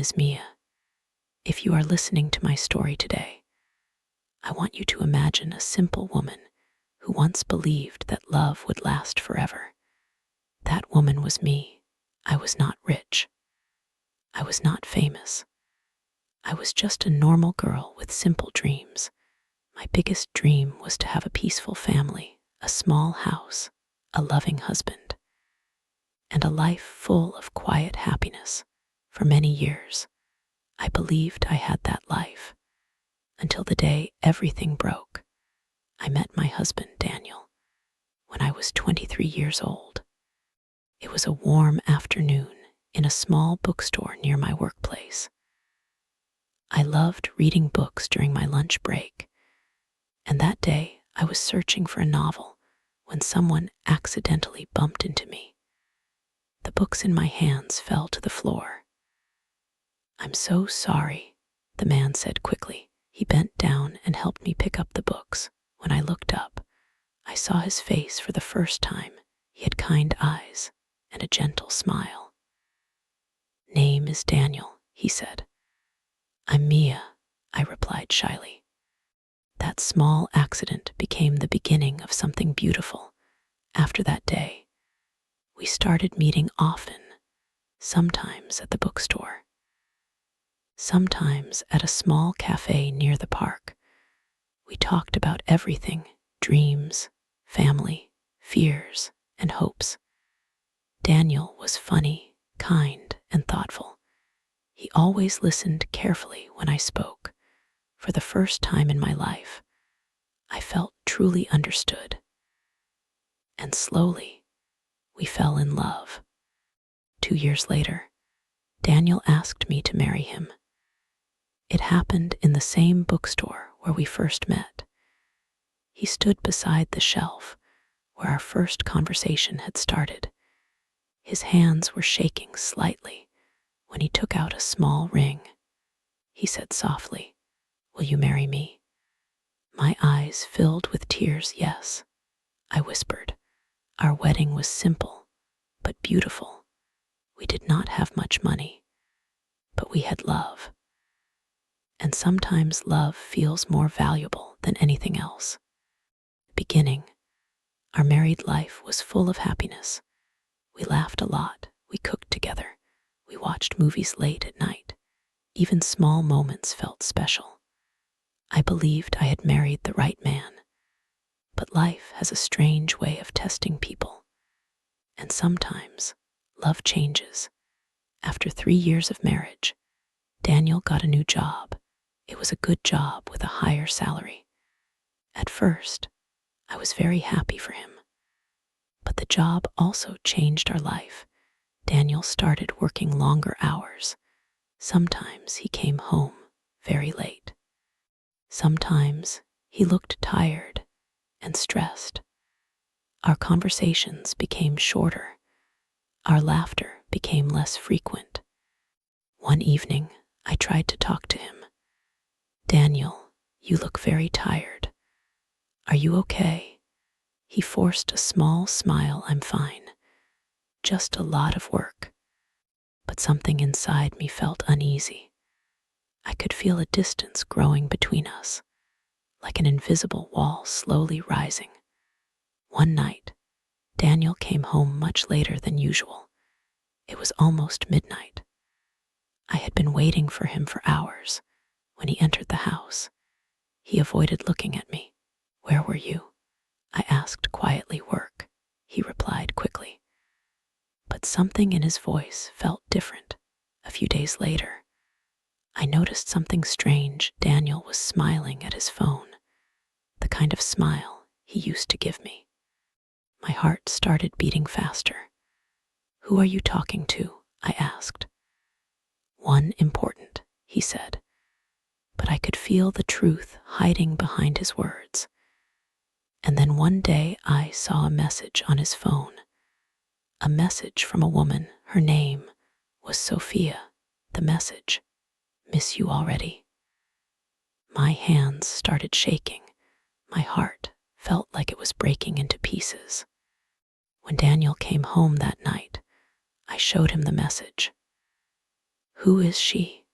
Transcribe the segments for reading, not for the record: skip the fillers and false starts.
is Mia. If you are listening to my story today, I want you to imagine a simple woman who once believed that love would last forever. That woman was me. I was not rich. I was not famous. I was just a normal girl with simple dreams. My biggest dream was to have a peaceful family, a small house, a loving husband, and a life full of quiet happiness. For many years, I believed I had that life, until the day everything broke. I met my husband, Daniel, when I was 23 years old. It was a warm afternoon in a small bookstore near my workplace. I loved reading books during my lunch break, and that day I was searching for a novel when someone accidentally bumped into me. The books in my hands fell to the floor. "I'm so sorry," the man said quickly. He bent down and helped me pick up the books. When I looked up, I saw his face for the first time. He had kind eyes and a gentle smile. "Name is Daniel," he said. "I'm Mia," I replied shyly. That small accident became the beginning of something beautiful. After that day, we started meeting often, sometimes at the bookstore, sometimes at a small cafe near the park. We talked about everything: dreams, family, fears, and hopes. Daniel was funny, kind, and thoughtful. He always listened carefully when I spoke. For the first time in my life, I felt truly understood. And slowly, we fell in love. 2 years later, Daniel asked me to marry him. It happened in the same bookstore where we first met. He stood beside the shelf where our first conversation had started. His hands were shaking slightly when he took out a small ring. He said softly, "Will you marry me?" My eyes filled with tears. "Yes," I whispered. Our wedding was simple, but beautiful. We did not have much money, but we had love. And sometimes love feels more valuable than anything else. Beginning, our married life was full of happiness. We laughed a lot, we cooked together, we watched movies late at night. Even small moments felt special. I believed I had married the right man. But life has a strange way of testing people. And sometimes, love changes. After 3 years of marriage, Daniel got a new job. It was a good job with a higher salary. At first, I was very happy for him. But the job also changed our life. Daniel started working longer hours. Sometimes he came home very late. Sometimes he looked tired and stressed. Our conversations became shorter. Our laughter became less frequent. One evening, I tried to talk to him. "Daniel, you look very tired. Are you okay?" He forced a small smile. "I'm fine. Just a lot of work." But something inside me felt uneasy. I could feel a distance growing between us, like an invisible wall slowly rising. One night, Daniel came home much later than usual. It was almost midnight. I had been waiting for him for hours. When he entered the house, he avoided looking at me. "Where were you?" I asked quietly. "Work," he replied quickly. But something in his voice felt different. A few days later, I noticed something strange. Daniel was smiling at his phone, the kind of smile he used to give me. My heart started beating faster. "Who are you talking to?" I asked. "One important," he said, but I could feel the truth hiding behind his words. And then one day I saw a message on his phone, a message from a woman. Her name was Sophia. The message: "Miss you already." My hands started shaking. My heart felt like it was breaking into pieces. When Daniel came home that night, I showed him the message. "Who is she?"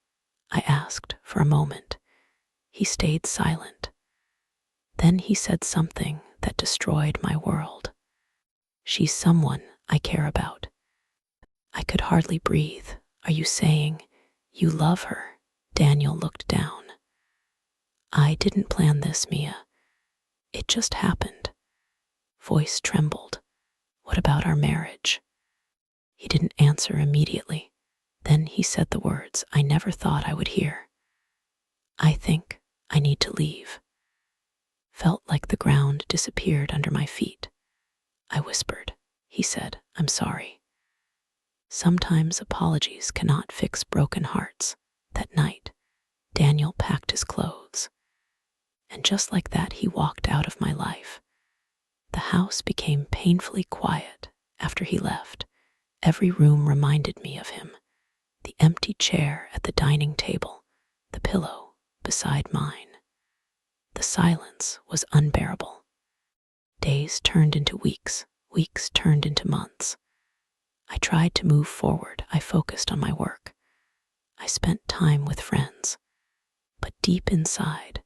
I asked for a moment. He stayed silent. Then he said something that destroyed my world. "She's someone I care about." I could hardly breathe. "Are you saying you love her?" Daniel looked down. "I didn't plan this, Mia. It just happened." Voice trembled. "What about our marriage?" He didn't answer immediately. Then he said the words I never thought I would hear. "I think I need to leave." Felt like the ground disappeared under my feet. I whispered. He said, "I'm sorry." Sometimes apologies cannot fix broken hearts. That night, Daniel packed his clothes. And just like that, he walked out of my life. The house became painfully quiet after he left. Every room reminded me of him. The empty chair at the dining table, the pillow beside mine. The silence was unbearable. Days turned into weeks, weeks turned into months. I tried to move forward. I focused on my work. I spent time with friends. But deep inside,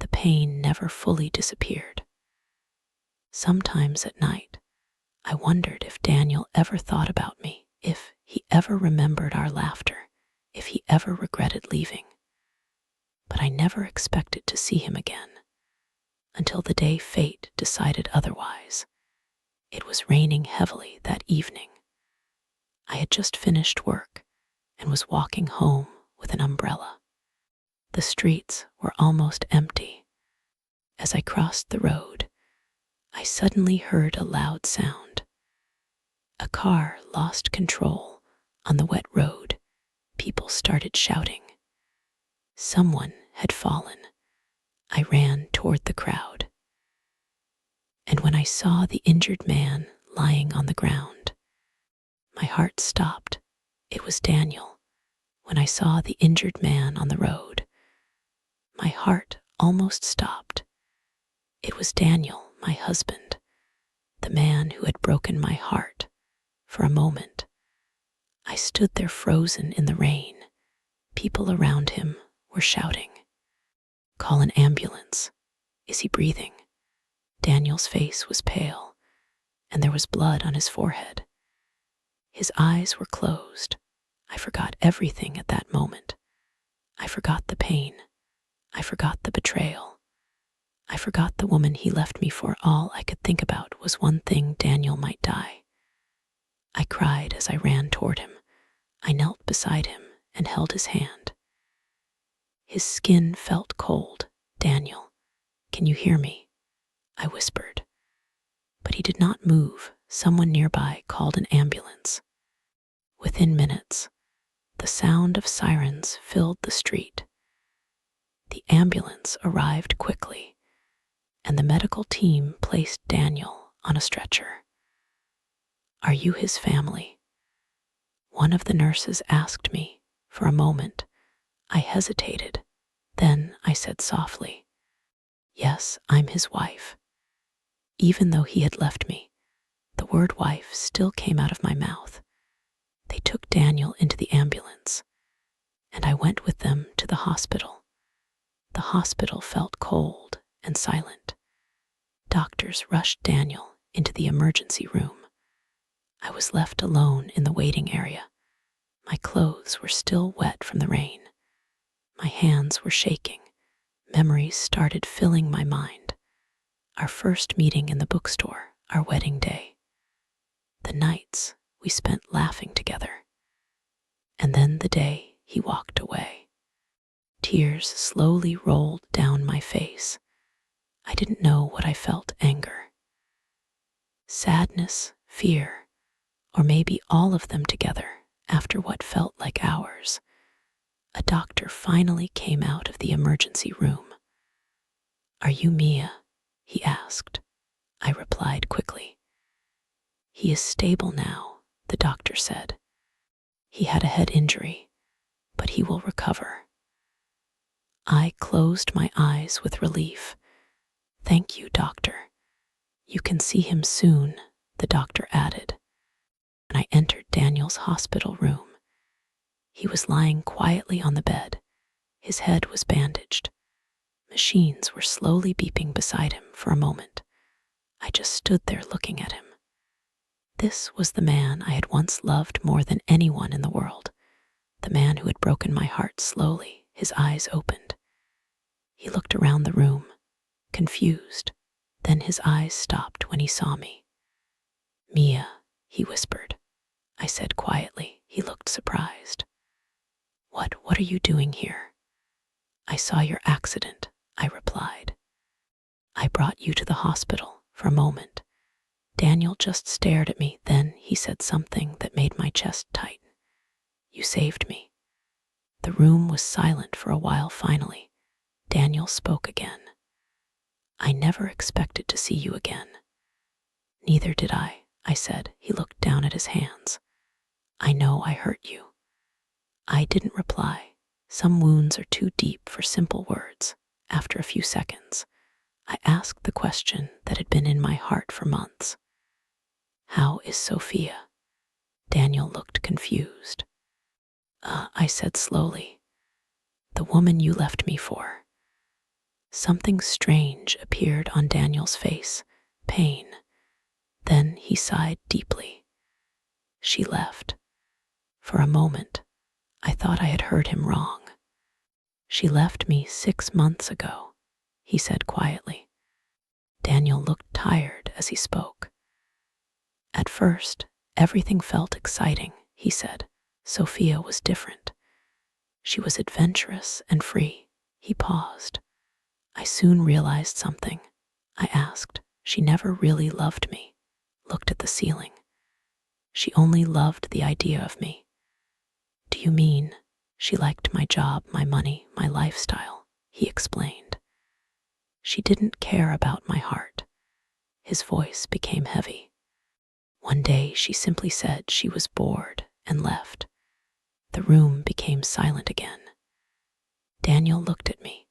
the pain never fully disappeared. Sometimes at night, I wondered if Daniel ever thought about me, if he ever remembered our laughter, if he ever regretted leaving. But I never expected to see him again, until the day fate decided otherwise. It was raining heavily that evening. I had just finished work and was walking home with an umbrella. The streets were almost empty. As I crossed the road, I suddenly heard a loud sound. A car lost control on the wet road. People started shouting. Someone had fallen. I ran toward the crowd. And when I saw the injured man lying on the ground, my heart stopped. It was Daniel. When I saw the injured man on the road, my heart almost stopped. It was Daniel, my husband, the man who had broken my heart. For a moment, I stood there frozen in the rain. People around him were shouting, "Call an ambulance. Is he breathing?" Daniel's face was pale, and there was blood on his forehead. His eyes were closed. I forgot everything at that moment. I forgot the pain. I forgot the betrayal. I forgot the woman he left me for. All I could think about was one thing: Daniel might die. I cried as I ran toward him. I knelt beside him and held his hand. His skin felt cold. "Daniel, can you hear me?" I whispered. But he did not move. Someone nearby called an ambulance. Within minutes, the sound of sirens filled the street. The ambulance arrived quickly, and the medical team placed Daniel on a stretcher. "Are you his family?" One of the nurses asked me. For a moment, I hesitated. Then I said softly, "Yes, I'm his wife." Even though he had left me, the word wife still came out of my mouth. They took Daniel into the ambulance, and I went with them to the hospital. The hospital felt cold and silent. Doctors rushed Daniel into the emergency room. I was left alone in the waiting area. My clothes were still wet from the rain. My hands were shaking. Memories started filling my mind. Our first meeting in the bookstore, our wedding day, the nights we spent laughing together, and then the day he walked away. Tears slowly rolled down my face. I didn't know what I felt: anger, sadness, fear, or maybe all of them together. After what felt like hours, a doctor finally came out of the emergency room. "Are you Mia?" he asked. I replied quickly. "He is stable now," the doctor said. "He had a head injury, but he will recover." I closed my eyes with relief. "Thank you, doctor. You can see him soon," the doctor added. And I entered Daniel's hospital room. He was lying quietly on the bed. His head was bandaged. Machines were slowly beeping beside him for a moment. I just stood there looking at him. This was the man I had once loved more than anyone in the world. The man who had broken my heart slowly, his eyes opened. He looked around the room, confused. Then his eyes stopped when he saw me. "Mia," he whispered. I said quietly. He looked surprised. What are you doing here?" "I saw your accident," I replied. "I brought you to the hospital." For a moment, Daniel just stared at me. Then he said something that made my chest tighten. "You saved me." The room was silent for a while. Finally, Daniel spoke again. "I never expected to see you again." "Neither did I said. He looked down at his hands. "I know I hurt you." I didn't reply. Some wounds are too deep for simple words. After a few seconds, I asked the question that had been in my heart for months. "How is Sophia?" Daniel looked confused. I said slowly. "The woman you left me for." Something strange appeared on Daniel's face. Pain. Then he sighed deeply. "She left." For a moment, I thought I had heard him wrong. "She left me 6 months ago," he said quietly. Daniel looked tired as he spoke. "At first, everything felt exciting," he said. "Sophia was different. She was adventurous and free." He paused. "I soon realized something." I asked. "She never really loved me." Looked at the ceiling. "She only loved the idea of me." "Do you mean she liked my job, my money, my lifestyle?" he explained. "She didn't care about my heart." His voice became heavy. "One day she simply said she was bored and left." The room became silent again. Daniel looked at me.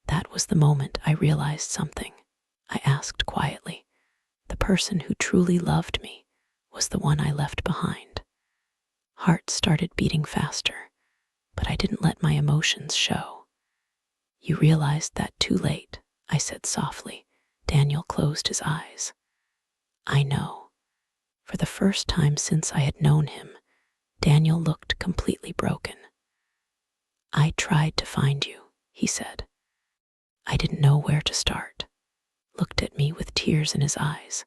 That was the moment I realized something. I asked quietly. "The person who truly loved me was the one I left behind." Heart started beating faster, but I didn't let my emotions show. "You realized that too late," I said softly. Daniel closed his eyes. "I know." For the first time since I had known him, Daniel looked completely broken. "I tried to find you," he said. "I didn't know where to start." Looked at me with tears in his eyes.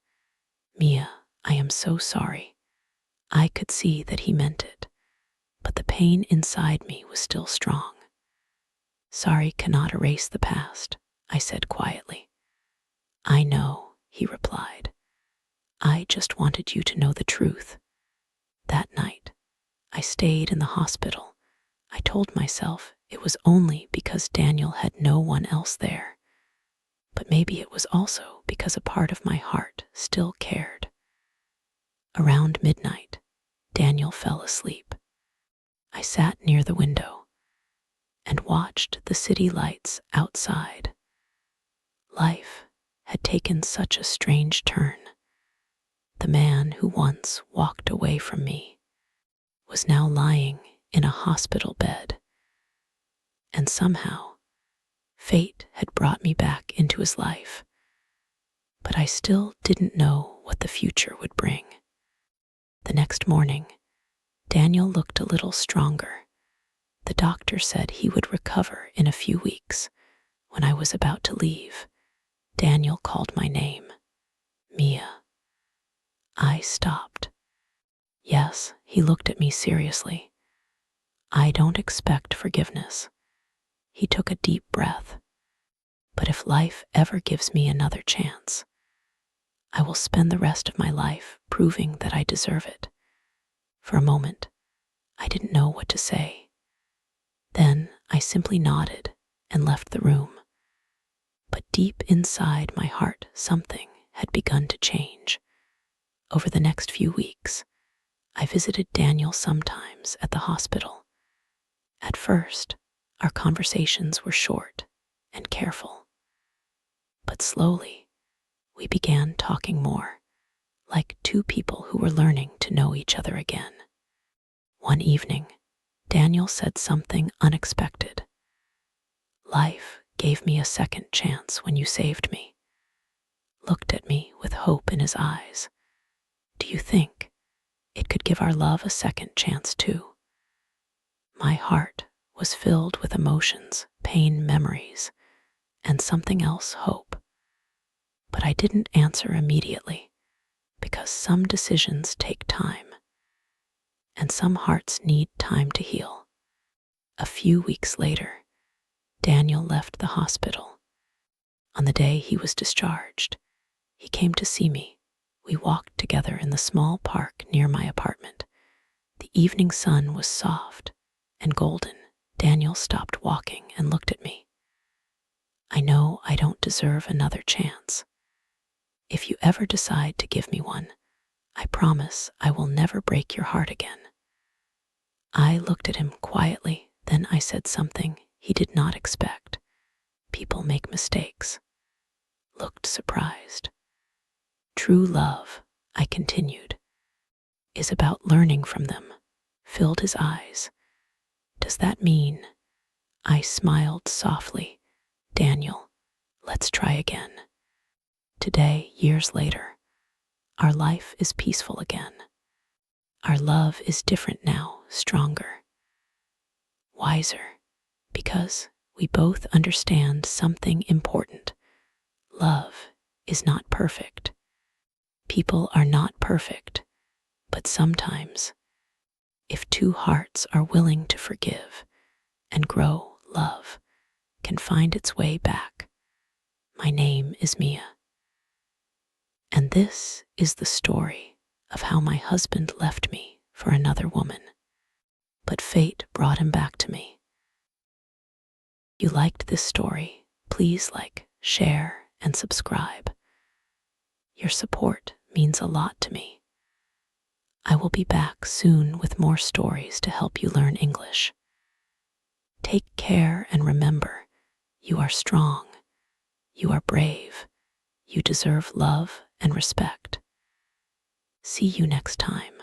"Mia, I am so sorry." I could see that he meant it, but the pain inside me was still strong. "Sorry cannot erase the past," I said quietly. "I know," he replied. "I just wanted you to know the truth." That night, I stayed in the hospital. I told myself it was only because Daniel had no one else there. But maybe it was also because a part of my heart still cared. Around midnight, Daniel fell asleep. I sat near the window and watched the city lights outside. Life had taken such a strange turn. The man who once walked away from me was now lying in a hospital bed. And somehow, fate had brought me back into his life. But I still didn't know what the future would bring. The next morning, Daniel looked a little stronger. The doctor said he would recover in a few weeks. When I was about to leave, Daniel called my name. "Mia." I stopped. "Yes," he looked at me seriously. "I don't expect forgiveness." He took a deep breath. "But if life ever gives me another chance, I will spend the rest of my life proving that I deserve it." For a moment, I didn't know what to say. Then I simply nodded and left the room. But deep inside my heart, something had begun to change. Over the next few weeks, I visited Daniel sometimes at the hospital. At first, our conversations were short and careful. But slowly, we began talking more, like two people who were learning to know each other again. One evening, Daniel said something unexpected. Life gave me a second chance when you saved me. Looked at me with hope in his eyes. Do you think it could give our love a second chance too? My heart was filled with emotions, pain, memories, and something else, hope. But I didn't answer immediately, because some decisions take time, and some hearts need time to heal. A few weeks later, Daniel left the hospital. On the day he was discharged, he came to see me. We walked together in the small park near my apartment. The evening sun was soft and golden. Daniel stopped walking and looked at me. I know I don't deserve another chance. If you ever decide to give me one, I promise I will never break your heart again. I looked at him quietly, then I said something he did not expect. People make mistakes. Looked surprised. True love, I continued, is about learning from them. Filled his eyes. Does that mean? I smiled softly. Daniel, let's try again. Today, years later, our life is peaceful again. Our love is different now, stronger, wiser, because we both understand something important. Love is not perfect. People are not perfect, but sometimes, if two hearts are willing to forgive and grow, love can find its way back. My name is Mia, and this is the story of how my husband left me for another woman, but fate brought him back to me. You liked this story? Please like, share, and subscribe. Your support means a lot to me. I will be back soon with more stories to help you learn English. Take care and remember, you are strong, you are brave, you deserve love and respect. See you next time.